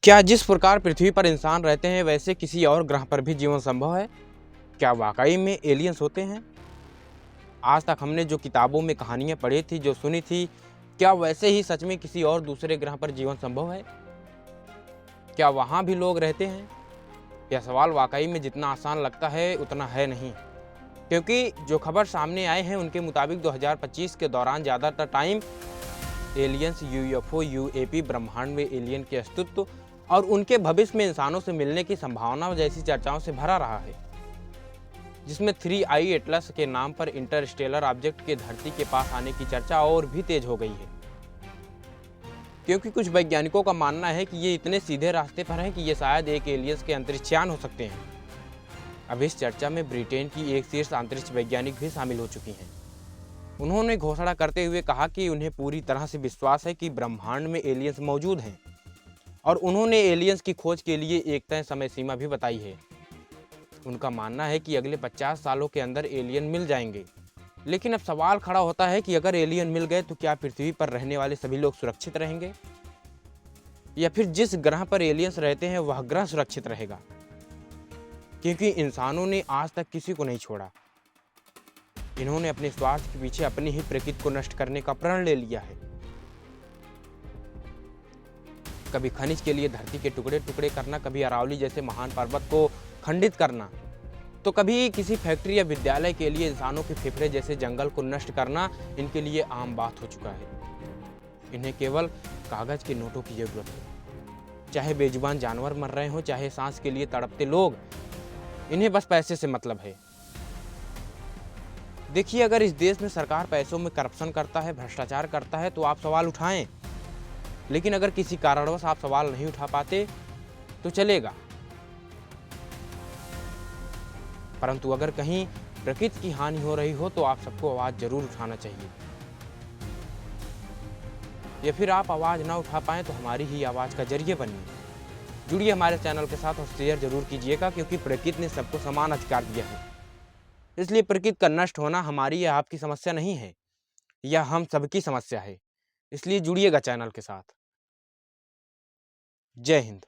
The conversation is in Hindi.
क्या जिस प्रकार पृथ्वी पर इंसान रहते हैं वैसे किसी और ग्रह पर भी जीवन संभव है? क्या वाकई में एलियंस होते हैं? आज तक हमने जो किताबों में कहानियां पढ़ी थी, जो सुनी थी, क्या वैसे ही सच में किसी और दूसरे ग्रह पर जीवन संभव है? क्या वहां भी लोग रहते हैं? यह सवाल वाकई में जितना आसान लगता है उतना है नहीं, क्योंकि जो खबर सामने आए हैं उनके मुताबिक 2025 के दौरान ज़्यादातर टाइम एलियंस, यूएफओ, यूएपी, ब्रह्मांड में एलियन के अस्तित्व और उनके भविष्य में इंसानों से मिलने की संभावना जैसी चर्चाओं से भरा रहा है, जिसमें 3I एटलस के नाम पर इंटरस्टेलर ऑब्जेक्ट के धरती के पास आने की चर्चा और भी तेज हो गई है, क्योंकि कुछ वैज्ञानिकों का मानना है कि ये इतने सीधे रास्ते पर हैं कि ये शायद एक एलियंस के अंतरिक्षयान हो सकते हैं। अब इस चर्चा में ब्रिटेन की एक शीर्ष अंतरिक्ष वैज्ञानिक भी शामिल हो चुकी हैं। उन्होंने घोषणा करते हुए कहा कि उन्हें पूरी तरह से विश्वास है कि ब्रह्मांड में एलियंस मौजूद हैं, और उन्होंने एलियंस की खोज के लिए एक तय समय सीमा भी बताई है। उनका मानना है कि अगले 50 सालों के अंदर एलियन मिल जाएंगे। लेकिन अब सवाल खड़ा होता है कि अगर एलियन मिल गए तो क्या पृथ्वी पर रहने वाले सभी लोग सुरक्षित रहेंगे, या फिर जिस ग्रह पर एलियंस रहते हैं वह ग्रह सुरक्षित रहेगा? क्योंकि इंसानों ने आज तक किसी को नहीं छोड़ा। इन्होंने अपने स्वार्थ के पीछे अपनी ही प्रकृति को नष्ट करने का प्रण ले लिया है। कभी खनिज के लिए धरती के टुकड़े टुकड़े करना, कभी अरावली जैसे महान पर्वत को खंडित करना, तो कभी किसी फैक्ट्री या विद्यालय के लिए इंसानों के फेफड़े जैसे जंगल को नष्ट करना इनके लिए आम बात हो चुका है। इन्हें केवल कागज के नोटों की जरूरत है। चाहे बेजुबान जानवर मर रहे हों, चाहे सांस के लिए तड़पते लोग, इन्हें बस पैसे से मतलब है। देखिए, अगर इस देश में सरकार पैसों में करप्शन करता है, भ्रष्टाचार करता है, तो आप सवाल उठाएं। लेकिन अगर किसी कारणवश आप सवाल नहीं उठा पाते तो चलेगा, परंतु अगर कहीं प्रकृति की हानि हो रही हो तो आप सबको आवाज जरूर उठाना चाहिए। या फिर आप आवाज ना उठा पाएं तो हमारी ही आवाज का जरिए बनिए। जुड़िए हमारे चैनल के साथ और शेयर जरूर कीजिएगा, क्योंकि प्रकृति ने सबको समान अधिकार दिया है। इसलिए प्रकृति का नष्ट होना हमारी या आपकी समस्या नहीं है, यह हम सबकी समस्या है। इसलिए जुड़िएगा चैनल के साथ। जय हिंद।